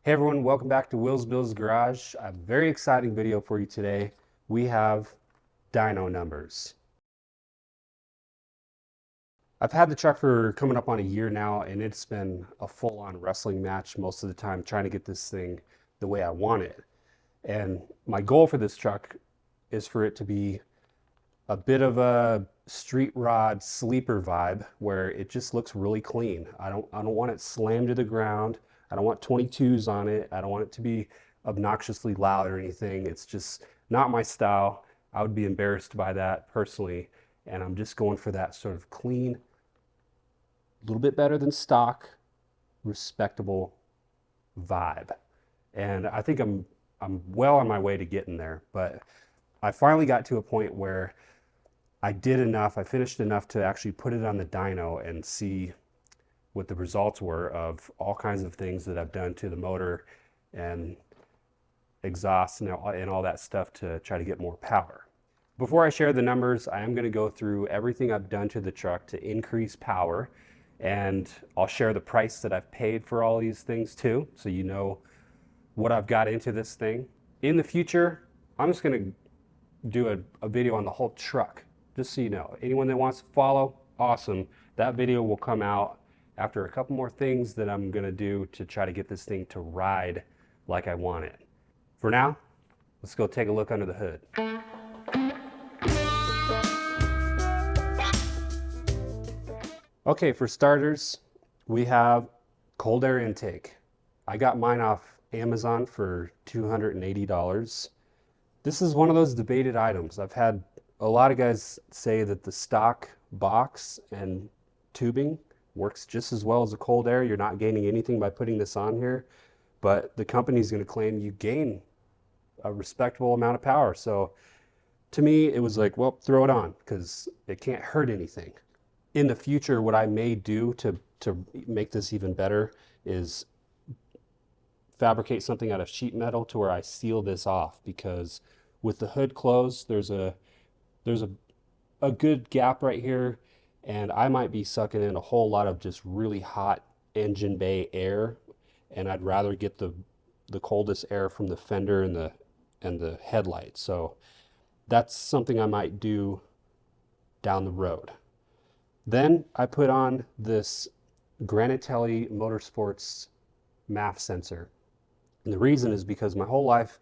Hey everyone, welcome back to Will's Bill's Garage. A very exciting video for you today. We have dyno numbers. I've had the truck for coming up on a year now, and it's been a full-on wrestling match most of the time trying to get this thing the way I want it. And my goal for this truck is for it to be a bit of a street rod sleeper vibe where it just looks really clean. I don't want it slammed to the ground. I don't want 22s on it. I don't want it to be obnoxiously loud or anything. It's just not my style. I would be embarrassed by that personally. And I'm just going for that sort of clean, a little bit better than stock, respectable vibe. And I think I'm well on my way to getting there, but I finally got to a point where I did enough, I finished enough to actually put it on the dyno and see what the results were of all kinds of things that I've done to the motor and exhaust and all that stuff to try to get more power. Before I share the numbers, I am going to go through everything I've done to the truck to increase power, and I'll share the price that I've paid for all these things too, so you know what I've got into this thing. In the future, I'm just going to do a video on the whole truck, just so you know. Anyone that wants to follow, awesome. That video will come out after a couple more things that I'm gonna do to try to get this thing to ride like I want it. For now, let's go take a look under the hood. Okay, for starters, we have cold air intake. I got mine off Amazon for $280. This is one of those debated items. I've had a lot of guys say that the stock box and tubing works just as well as the cold air. You're not gaining anything by putting this on here, but the company's going to claim you gain a respectable amount of power. So to me, it was like, well, throw it on because it can't hurt anything. In the future, what I may do to make this even better is fabricate something out of sheet metal to where I seal this off, because with the hood closed, there's a good gap right here, and I might be sucking in a whole lot of just really hot engine bay air, and I'd rather get the coldest air from the fender and the headlight. So that's something I might do down the road. Then I put on this Granatelli Motorsports MAF sensor. And the reason is because my whole life,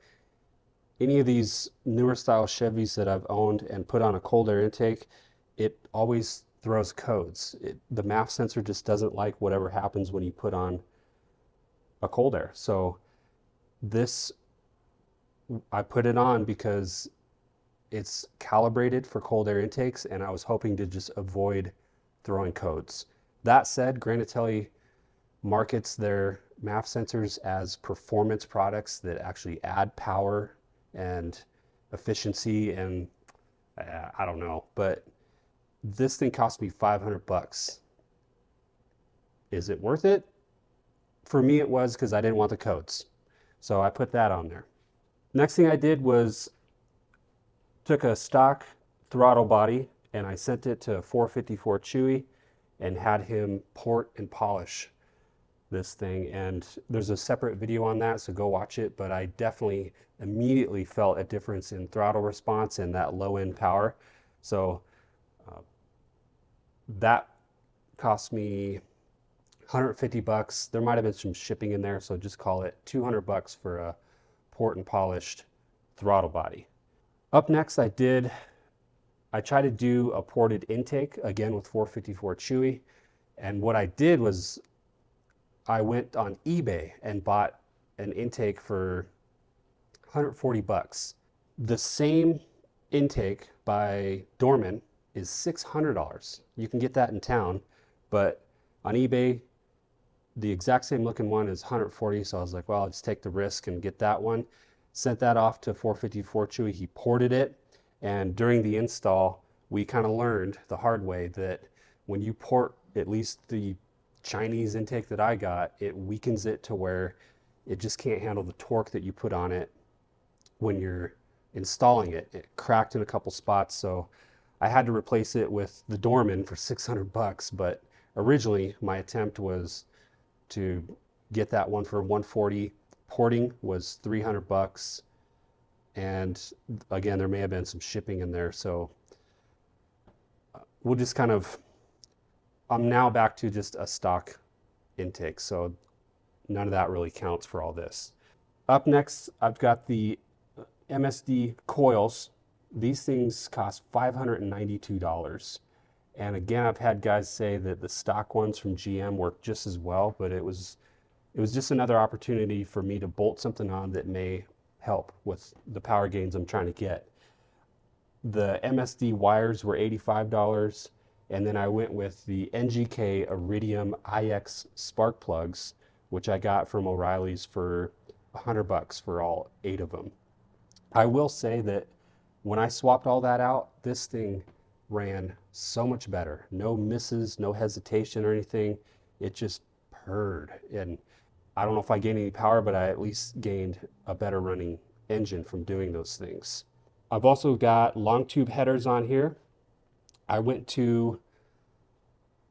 any of these newer style Chevys that I've owned and put on a cold air intake, it always throws codes. The MAF sensor just doesn't like whatever happens when you put on a cold air. So this, I put it on because it's calibrated for cold air intakes, and I was hoping to just avoid throwing codes. That said, Granatelli markets their MAF sensors as performance products that actually add power and efficiency, and I don't know, but this thing cost me 500 bucks. Is it worth it? For me it was, because I didn't want the codes. So I put that on there. Next thing I did was took a stock throttle body and I sent it to 454 Chewy and had him port and polish this thing, and there's a separate video on that, so go watch it. But I definitely immediately felt a difference in throttle response and that low end power. So that cost me 150 bucks. There might have been some shipping in there, so just call it 200 bucks for a port and polished throttle body. Up next, I tried to do a ported intake again with 454 Chewy, and what I did was I went on eBay and bought an intake for 140 bucks. The same intake by Dorman is $600. You can get that in town, but on eBay, the exact same looking one is 140. So I was like, well, I'll just take the risk and get that one. Sent that off to 454 Chewy. He ported it, and during the install, we kind of learned the hard way that when you port at least the Chinese intake that I got, it weakens it to where it just can't handle the torque that you put on it when you're installing it. It cracked in a couple spots, so I had to replace it with the Dorman for 600 bucks, but originally my attempt was to get that one for 140 porting was 300 bucks. And again, there may have been some shipping in there. So we'll just kind of, I'm now back to just a stock intake. So none of that really counts for all this. Up next, I've got the MSD coils. These things cost $592. And again, I've had guys say that the stock ones from GM work just as well, but it was just another opportunity for me to bolt something on that may help with the power gains I'm trying to get. The MSD wires were $85, and then I went with the NGK Iridium IX spark plugs, which I got from O'Reilly's for 100 bucks for all 8 of them. I will say that when I swapped all that out, this thing ran so much better. No misses, no hesitation or anything. It just purred. And I don't know if I gained any power, but I at least gained a better running engine from doing those things. I've also got long tube headers on here. I went to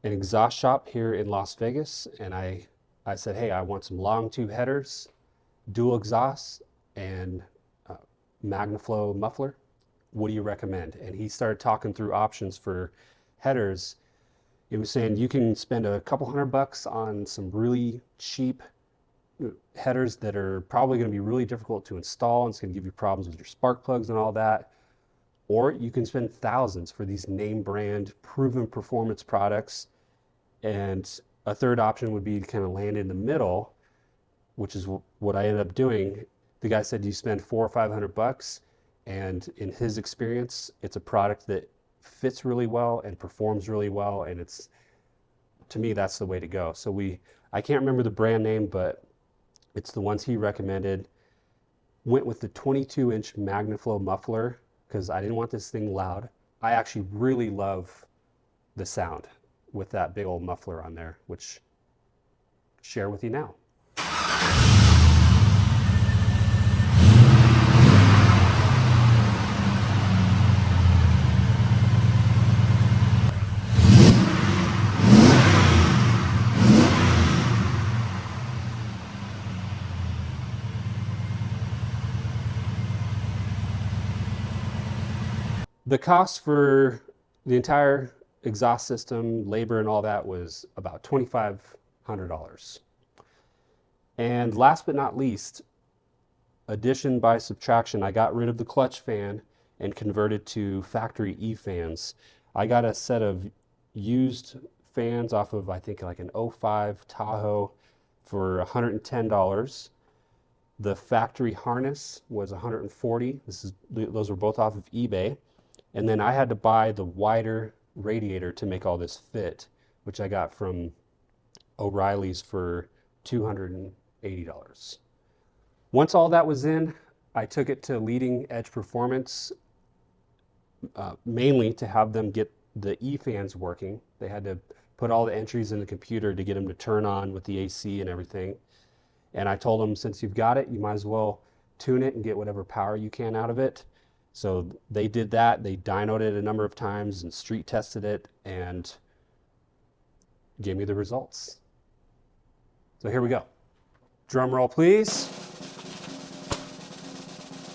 an exhaust shop here in Las Vegas, and I said, hey, I want some long tube headers, dual exhausts, and MagnaFlow muffler. What do you recommend? And he started talking through options for headers. He was saying you can spend a couple $100 on some really cheap headers that are probably going to be really difficult to install, and it's going to give you problems with your spark plugs and all that. Or you can spend thousands for these name brand proven performance products. And a third option would be to kind of land in the middle, which is what I ended up doing. The guy said you spend $400 or $500, and in his experience, it's a product that fits really well and performs really well, and it's, to me, that's the way to go. So I can't remember the brand name, but it's the ones he recommended. Went with the 22-inch MagnaFlow muffler because I didn't want this thing loud. I actually really love the sound with that big old muffler on there, which I'll share with you now. The cost for the entire exhaust system, labor and all that was about $2,500. And last but not least, addition by subtraction, I got rid of the clutch fan and converted to factory E-fans. I got a set of used fans off of, I think, like an '05 Tahoe for $110. The factory harness was $140. Those were both off of eBay. And then I had to buy the wider radiator to make all this fit, which I got from O'Reilly's for $280. Once all that was in, I took it to Leading Edge Performance, mainly to have them get the E-fans working. They had to put all the entries in the computer to get them to turn on with the AC and everything. And I told them, since you've got it, you might as well tune it and get whatever power you can out of it. So they did that. They dynoed it a number of times and street tested it and gave me the results. So here we go. Drum roll, please.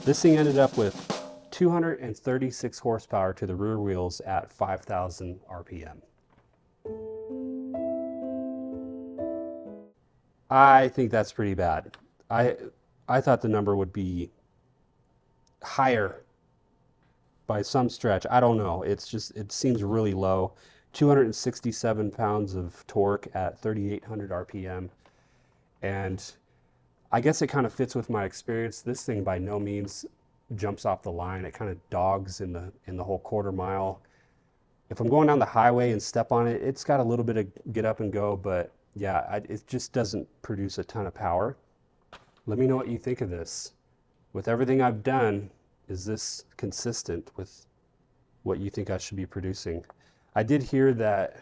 This thing ended up with 236 horsepower to the rear wheels at 5,000 RPM. I think that's pretty bad. I thought the number would be higher by some stretch. I don't know. It's just, it seems really low. 267 pounds of torque at 3,800 RPM. And I guess it kind of fits with my experience. This thing by no means jumps off the line. It kind of dogs in the whole quarter mile. If I'm going down the highway and step on it, it's got a little bit of get up and go, but yeah, it just doesn't produce a ton of power. Let me know what you think of this. With everything I've done, is this consistent with what you think I should be producing? I did hear that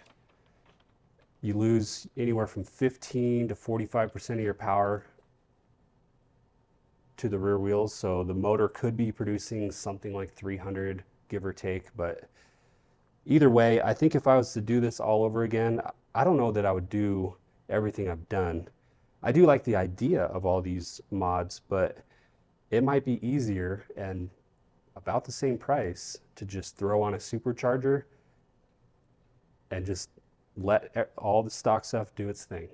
you lose anywhere from 15 to 45% of your power to the rear wheels, so the motor could be producing something like 300, give or take. But either way, I think if I was to do this all over again, I don't know that I would do everything I've done. I do like the idea of all these mods, but it might be easier and about the same price to just throw on a supercharger and just let all the stock stuff do its thing.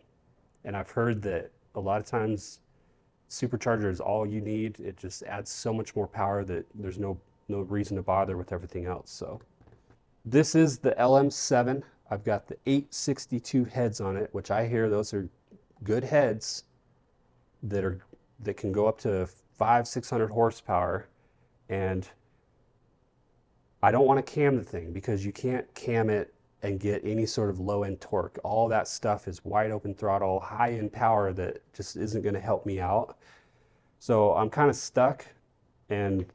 And I've heard that a lot of times supercharger is all you need. It just adds so much more power that there's no reason to bother with everything else. So this is the LM7. I've got the 862 heads on it, which I hear those are good heads that can go up to 500-600 horsepower. And I don't want to cam the thing because you can't cam it and get any sort of low end torque. All that stuff is wide open throttle, high end power that just isn't going to help me out. So I'm kind of stuck, and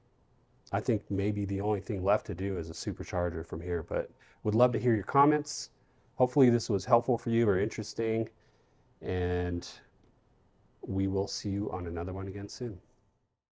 I think maybe the only thing left to do is a supercharger from here, but would love to hear your comments. Hopefully this was helpful for you or interesting, and we will see you on another one again soon.